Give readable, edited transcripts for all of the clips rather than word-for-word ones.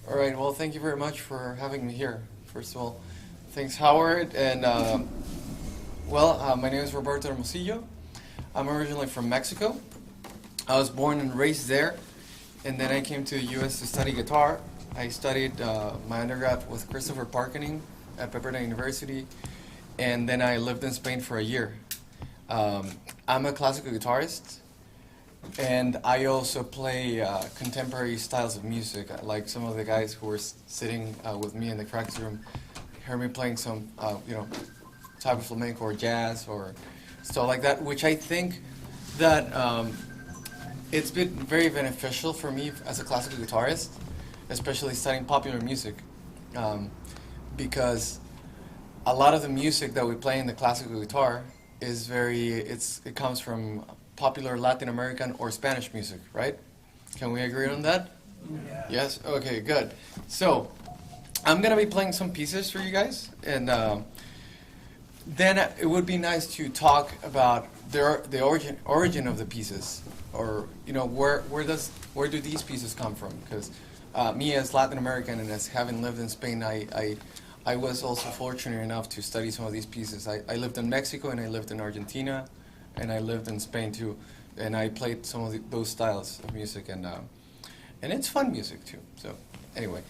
All right. Well, thank you very much for having me here. First of all, thanks, Howard. And my name is Roberto Hermosillo. I'm originally from Mexico. I was born and raised there, and then I came to the U.S. to study guitar. I studied my undergrad with Christopher Parkening at Pepperdine University, and then I lived in Spain for a year. I'm a classical guitarist, and I also play contemporary styles of music. Like some of the guys who were sitting with me in the practice room, heard me playing some, type of flamenco or jazz or stuff like that, which I think that it's been very beneficial for me as a classical guitarist, especially studying popular music, because a lot of the music that we play in the classical guitar is it comes from popular Latin American or Spanish music, right? Can we agree on that? Yeah. Yes? Okay, good. So, I'm going to be playing some pieces for you guys, and then it would be nice to talk about the origin of the pieces, or where do these pieces come from? Because me as Latin American and as having lived in Spain, I was also fortunate enough to study some of these pieces. I lived in Mexico, and I lived in Argentina, and I lived in Spain too, and I played some of those styles of music, and it's fun music too. So anyway,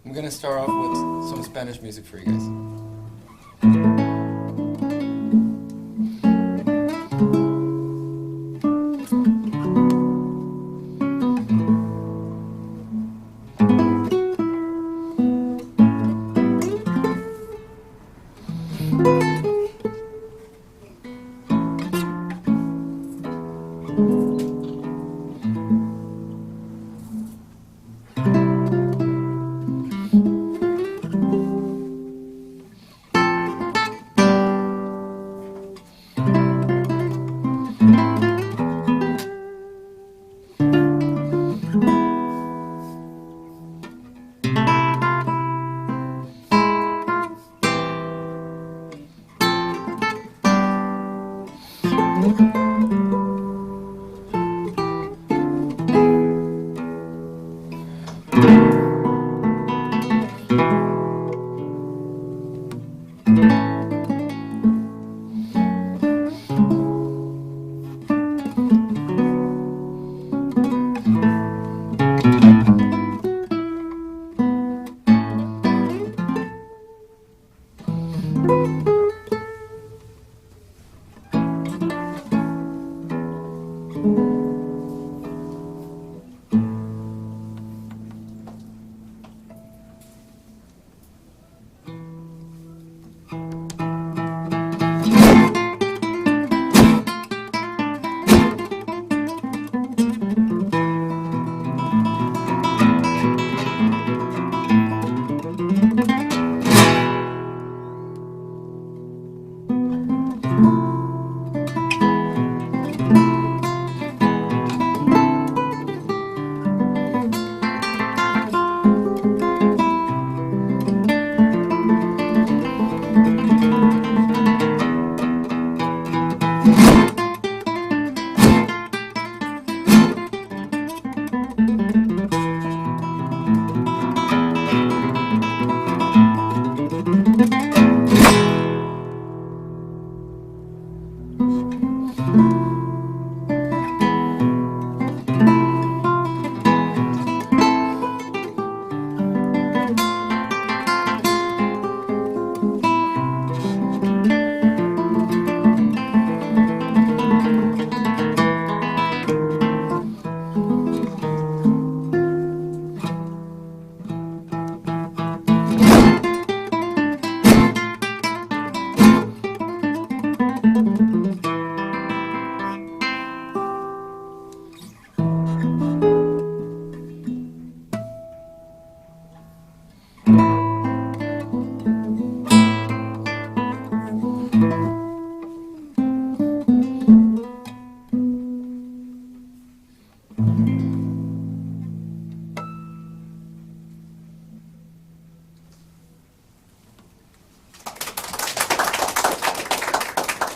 I'm gonna start off with some Spanish music for you guys.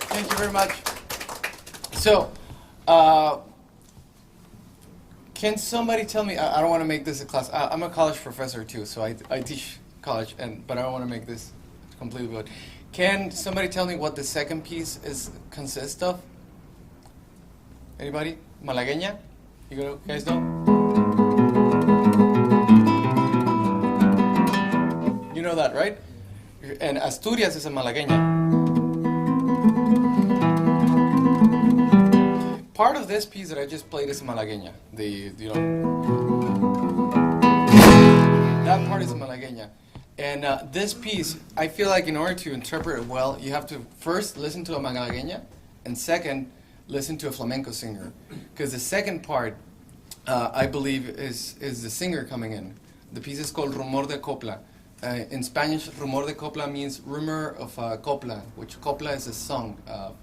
Thank you very much. So, Can somebody tell me? I don't want to make this a class. I'm a college professor too, so I teach college, but I don't want to make this completely good. Can somebody tell me what the second piece consists of? Anybody? Malagueña? You guys know? You know that, right? And Asturias is a malagueña. Part of this piece that I just played is malagueña. That part is malagueña. And this piece, I feel like in order to interpret it well, you have to first listen to a malagueña, and second, listen to a flamenco singer. Because the second part, I believe, is the singer coming in. The piece is called Rumor de Copla. In Spanish, Rumor de Copla means rumor of copla, which copla is a song,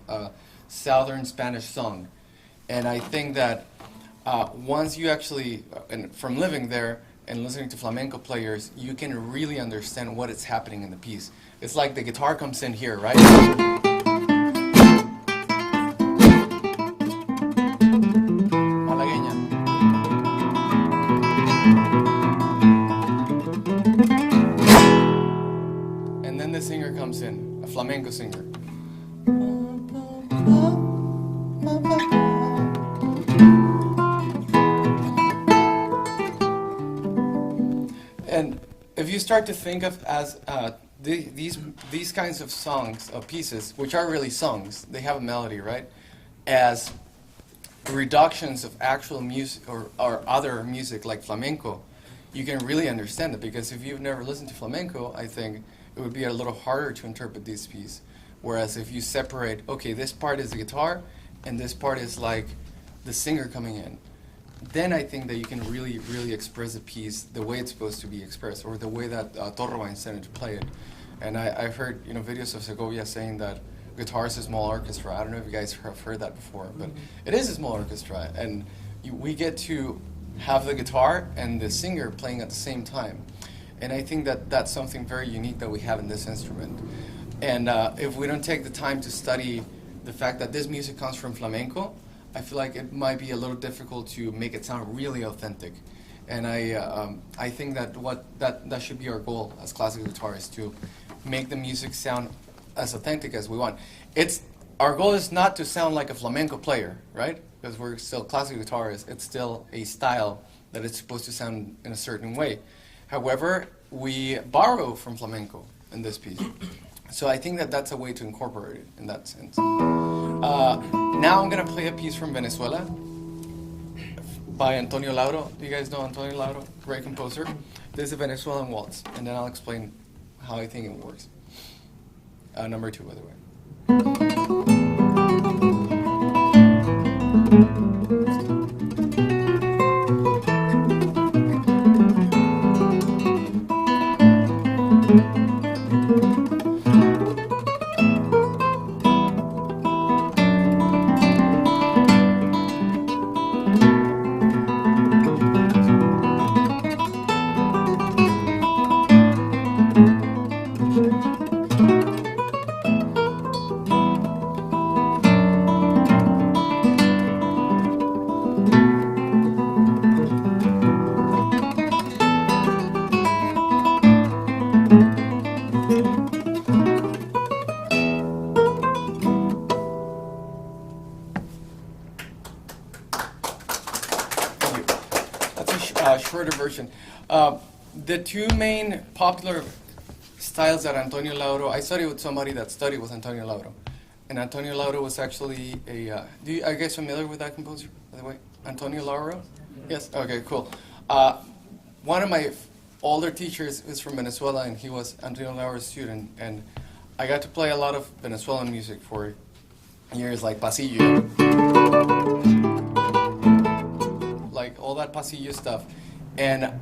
a southern Spanish song. And I think that once you actually, and from living there and listening to flamenco players, you can really understand what is happening in the piece. It's like the guitar comes in here, right? Malagueña. And then the singer comes in, a flamenco singer. And if you start to think of as these kinds of songs, of pieces, which are really songs, they have a melody, right? As reductions of actual music or other music like flamenco, you can really understand it. Because if you've never listened to flamenco, I think it would be a little harder to interpret this piece. Whereas if you separate, okay, this part is the guitar, and this part is like the singer coming in, then I think that you can really, really express the piece the way it's supposed to be expressed, or the way that Torroba intended to play it. And I've heard videos of Segovia saying that guitar is a small orchestra. I don't know if you guys have heard that before, but it is a small orchestra, and we get to have the guitar and the singer playing at the same time. And I think that that's something very unique that we have in this instrument. And if we don't take the time to study the fact that this music comes from flamenco, I feel like it might be a little difficult to make it sound really authentic. And I think that that should be our goal as classical guitarists, to make the music sound as authentic as we want. Our goal is not to sound like a flamenco player, right? Because we're still classical guitarists. It's still a style that it's supposed to sound in a certain way. However, we borrow from flamenco in this piece. So I think that that's a way to incorporate it in that sense. Now I'm going to play a piece from Venezuela by Antonio Lauro. Do you guys know Antonio Lauro? Great composer. This is a Venezuelan waltz, and then I'll explain how I think it works. Number 2, by the way. Shorter version. The two main popular styles that Antonio Lauro, I studied with somebody that studied with Antonio Lauro. And Antonio Lauro was actually are you guys familiar with that composer, by the way? Antonio Lauro? Yes? Okay, cool. One of my older teachers is from Venezuela, and he was Antonio Lauro's student. And I got to play a lot of Venezuelan music for years, like pasillo. Like all that pasillo stuff. And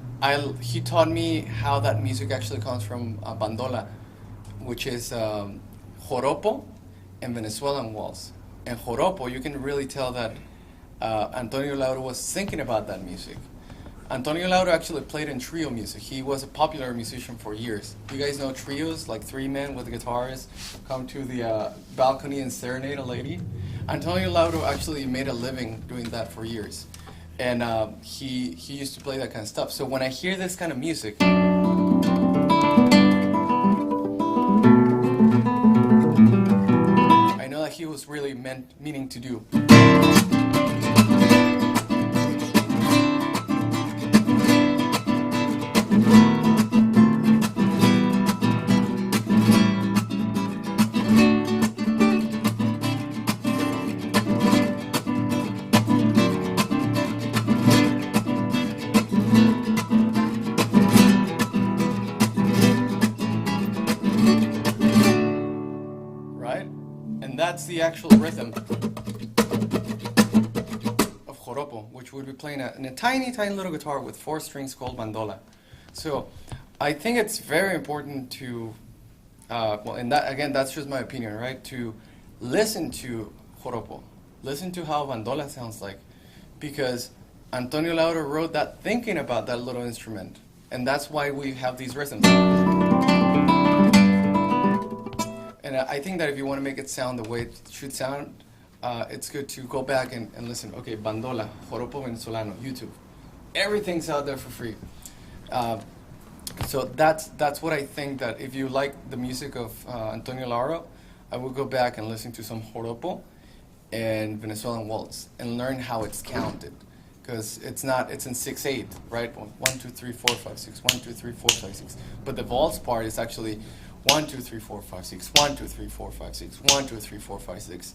he taught me how that music actually comes from bandola, which is joropo and Venezuelan waltz. And joropo, you can really tell that Antonio Lauro was thinking about that music. Antonio Lauro actually played in trio music. He was a popular musician for years. You guys know trios, like 3 men with guitars come to the balcony and serenade a lady? Antonio Lauro actually made a living doing that for years. and he used to play that kind of stuff. So when I hear this kind of music, I know that he was really meaning to do. Right? And that's the actual rhythm of joropo, which would be playing in a tiny, tiny little guitar with 4 strings called bandola. So I think it's very important to, well, and that, again, that's just my opinion, right? To listen to joropo, listen to how bandola sounds like, because Antonio Lauro wrote that thinking about that little instrument, and that's why we have these rhythms. And I think that if you want to make it sound the way it should sound, it's good to go back and listen. Okay, bandola, joropo venezolano, YouTube. Everything's out there for free. So that's what I think, that if you like the music of Antonio Lauro, I will go back and listen to some joropo and Venezuelan waltz and learn how it's counted. Because it's in 6/8, right? 1, 2, 3, 4, 5, 6, 1, 2, 3, 4, 5, 6. But the waltz part is actually 1, 2, 3, 4, 5, 6, 1, 2, 3, 4, 5, 6, 1, 2, 3, 4, 5, 6.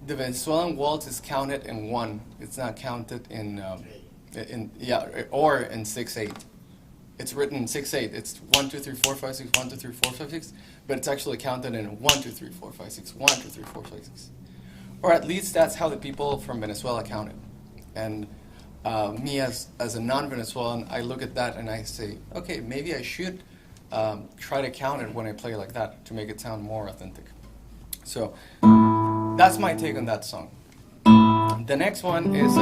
The Venezuelan waltz is counted in 1. It's not counted in or in 6/8. It's written in 6/8. It's 1, 2, 3, 4, 5, 6, 1, 2, 3, 4, 5, 6. But it's actually counted in 1, 2, 3, 4, 5, 6, 1, 2, 3, 4, 5, 6. Or at least that's how the people from Venezuela counted. And me as a non-Venezuelan, I look at that and I say, okay, maybe I should try to count it when I play like that to make it sound more authentic. So that's my take on that song. The next one is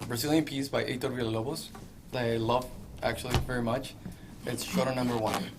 Brazilian Piece by Heitor Villa-Lobos that I love actually very much. It's Choro number 1.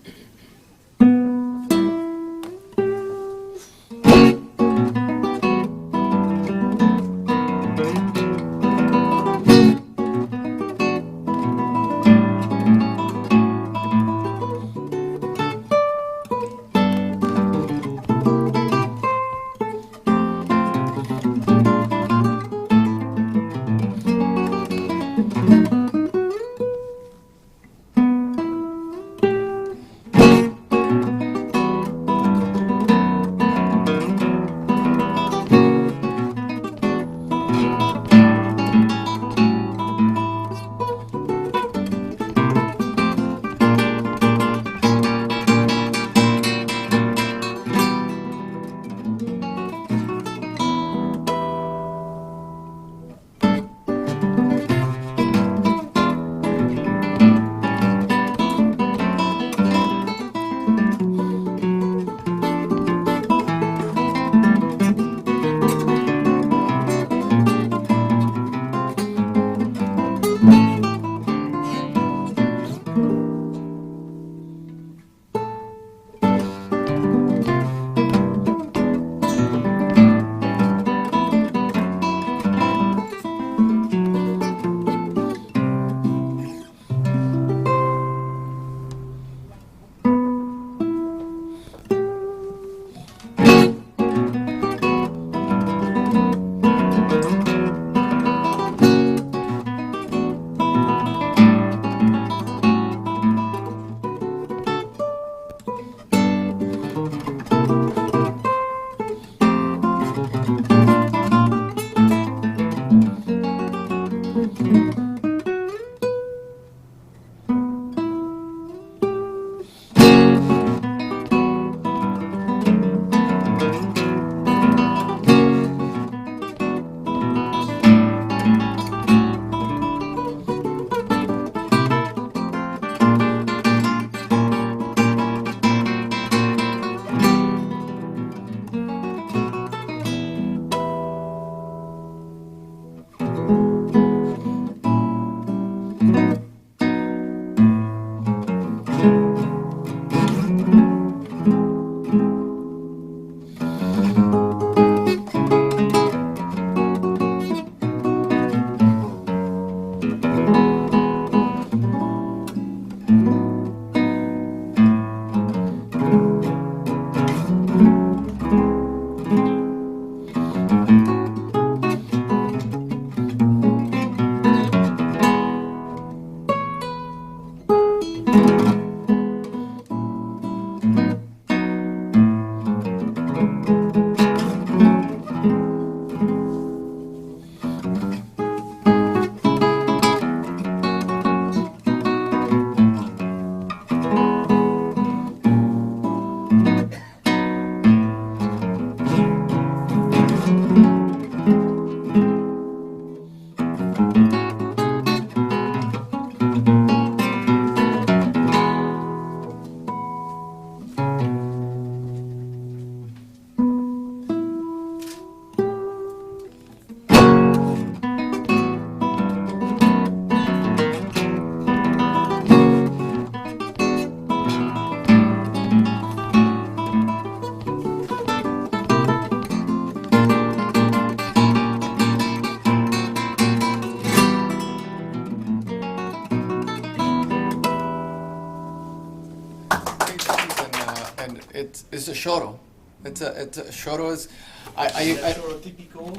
it's a choro. It's a choro is Choro típico,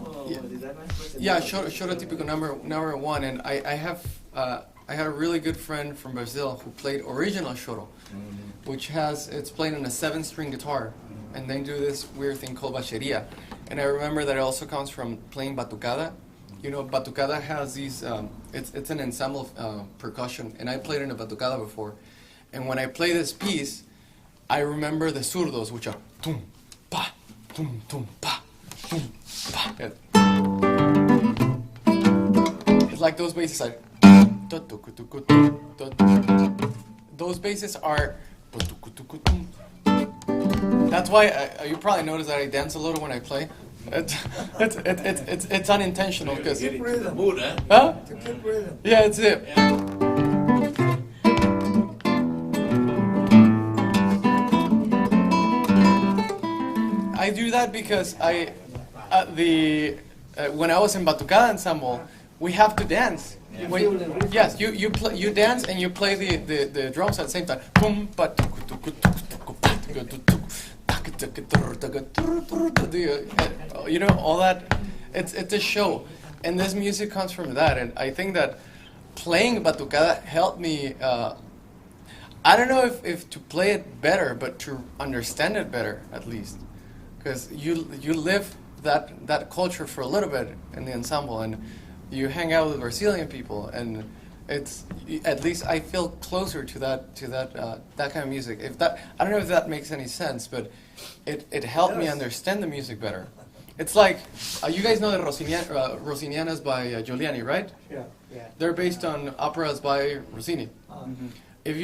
de dar más yeah, choro típico number one, and I had a really good friend from Brazil who played original choro, which it's played on a 7-string guitar, and they do this weird thing called bacheria. And I remember that it also comes from playing batucada. You know, batucada has these, it's an ensemble percussion, and I played in a batucada before. And when I play this piece, I remember the zurdos, which are tum, pa, tum, pa, tum, pa. It's like those basses like, those basses are, that's why you probably notice that I dance a little when I play. It's unintentional because To keep rhythm. Mood, eh? huh? To keep rhythm. Yeah, it's it. I do that because when I was in Batucada ensemble, we have to dance. Yes, you dance and you play the drums at the same time. You know, all that. It's a show, and this music comes from that. And I think that playing batucada helped me. I don't know if to play it better, but to understand it better at least, because you live that culture for a little bit in the ensemble, and you hang out with Brazilian people, and it's at least I feel closer to that kind of music. I don't know if that makes any sense, but it helped me understand the music better. It's like you guys know the Rossinianas by Giuliani, right? Yeah. They're based on operas by Rossini. If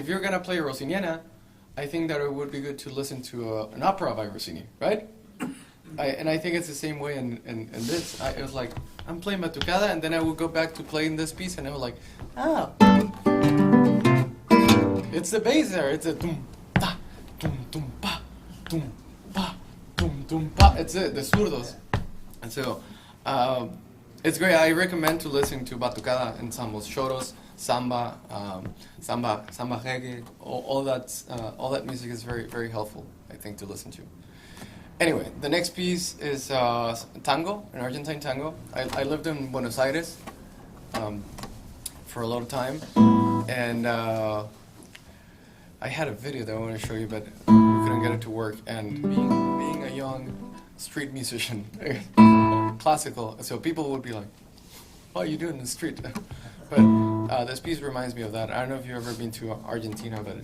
you're gonna play Rossiniana, I think that it would be good to listen to an opera by Rossini, right? And I think it's the same way in this. It was like, I'm playing Batucada, and then I would go back to playing this piece, and I was like, oh. It's the bass there. It's a tum, ta, tum, pa, tum, pa, tum, pa. It's the zurdos. And so, it's great. I recommend to listen to Batucada ensembles, choros, samba, samba reggae. All that music is very, very helpful, I think, to listen to. Anyway, the next piece is tango, an Argentine tango. I lived in Buenos Aires for a lot of time, and I had a video that I want to show you, but we couldn't get it to work. And being a young street musician, classical, so people would be like, "What are you doing in the street?" But this piece reminds me of that. I don't know if you've ever been to Argentina, but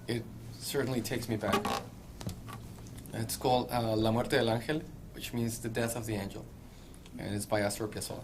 it certainly takes me back. It's called La Muerte del Ángel, which means the death of the angel, and it's by Astor Piazzolla.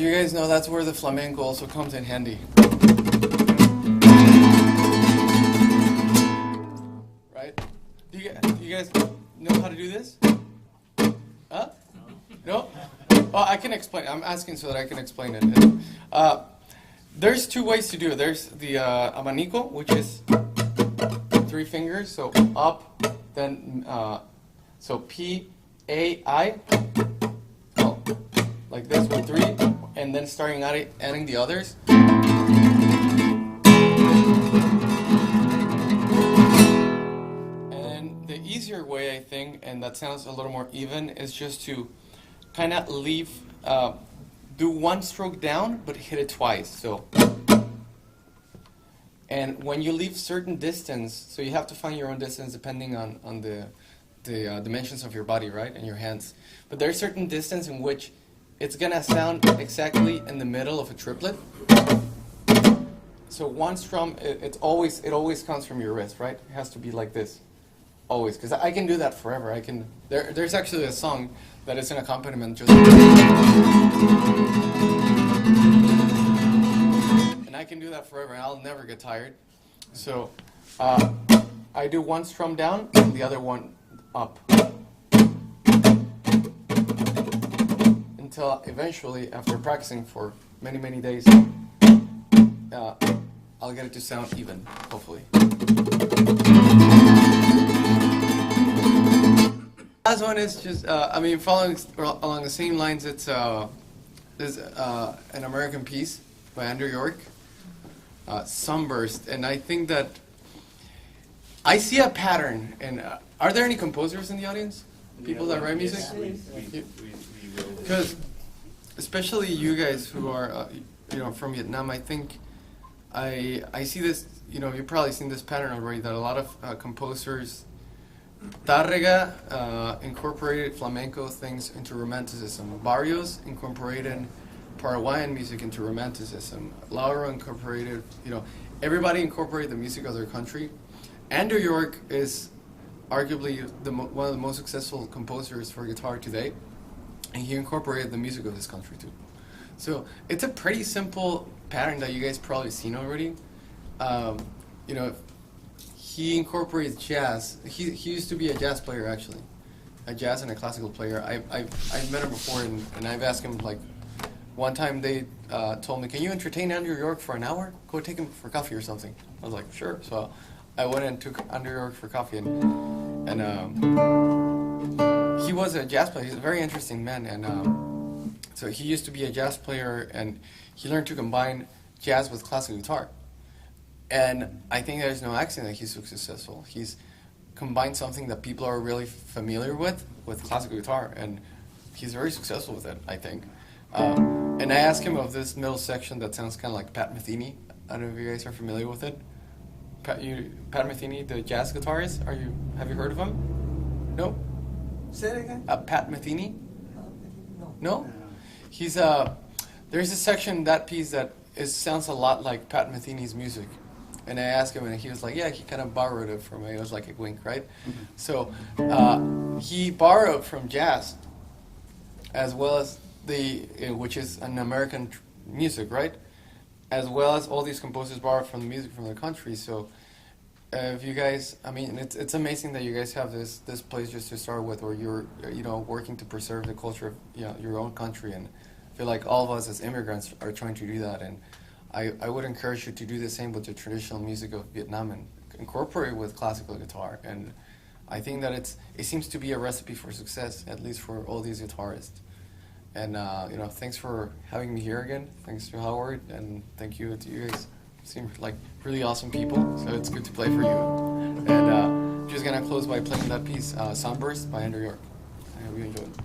you guys know, that's where the flamenco also comes in handy. Right? Do you guys know how to do this? Huh? No? Well, I can explain. I'm asking so that I can explain it. There's two ways to do it. There's the abanico, which is 3 fingers, so up, then so P, A, I, oh, like this with 3, and then starting adding the others. And the easier way, I think, and that sounds a little more even, is just to kind of leave, do 1 stroke down, but hit it twice. So, and when you leave certain distance, so you have to find your own distance depending on the dimensions of your body, right, and your hands. But there's certain distance in which it's gonna sound exactly in the middle of a triplet. So 1 strum, it always comes from your wrist, right? It has to be like this, always, because I can do that forever. There's actually a song that is an accompaniment just, and I can do that forever, and I'll never get tired. So I do 1 strum down and the other one up, until eventually, after practicing for many, many days, I'll get it to sound even, hopefully. Last one is just, following along the same lines. It's there's an American piece by Andrew York, Sunburst, and I think that I see a pattern. And are there any composers in the audience? People that write music? Because especially you guys who are from Vietnam, I think I see this. You've probably seen this pattern already, that a lot of composers, Tárrega incorporated flamenco things into romanticism. Barrios incorporated Paraguayan music into romanticism. Lauro incorporated, everybody incorporated the music of their country. Andrew York is arguably one of the most successful composers for guitar today, and he incorporated the music of this country too. So it's a pretty simple pattern that you guys probably seen already. He incorporates jazz. He used to be a jazz player, actually, a jazz and a classical player. I've met him before, and I've asked him, like, one time they told me, "Can you entertain Andrew York for an hour? Go take him for coffee or something." I was like, "Sure." So I went and took Andrew York for coffee, and he was a jazz player. He's a very interesting man, and so he used to be a jazz player, and he learned to combine jazz with classical guitar. And I think there's no accident that he's so successful. He's combined something that people are really familiar with classical guitar, and he's very successful with it, I think. And I asked him of this middle section that sounds kind of like Pat Metheny. I don't know if you guys are familiar with it. Pat Metheny, the jazz guitarist. Have you heard of him? No? Say it again? Pat Metheny? No. No? He's there's a section in that piece that sounds a lot like Pat Metheny's music. And I asked him, and he was like, yeah, he kind of borrowed it from me. It was like a wink, right? Mm-hmm. So he borrowed from jazz, as well as which is an American music, right? As well as all these composers borrowed from the music from their country. So if you guys, it's amazing that you guys have this place just to start with, or you're working to preserve the culture of your own country. And I feel like all of us as immigrants are trying to do that. And I would encourage you to do the same with the traditional music of Vietnam and incorporate it with classical guitar. And I think that it seems to be a recipe for success, at least for all these guitarists. And thanks for having me here again. Thanks to Howard, and thank you to you guys. You seem like really awesome people, so it's good to play for you. And just gonna close by playing that piece, Sunburst by Andrew York. I hope you enjoyed it.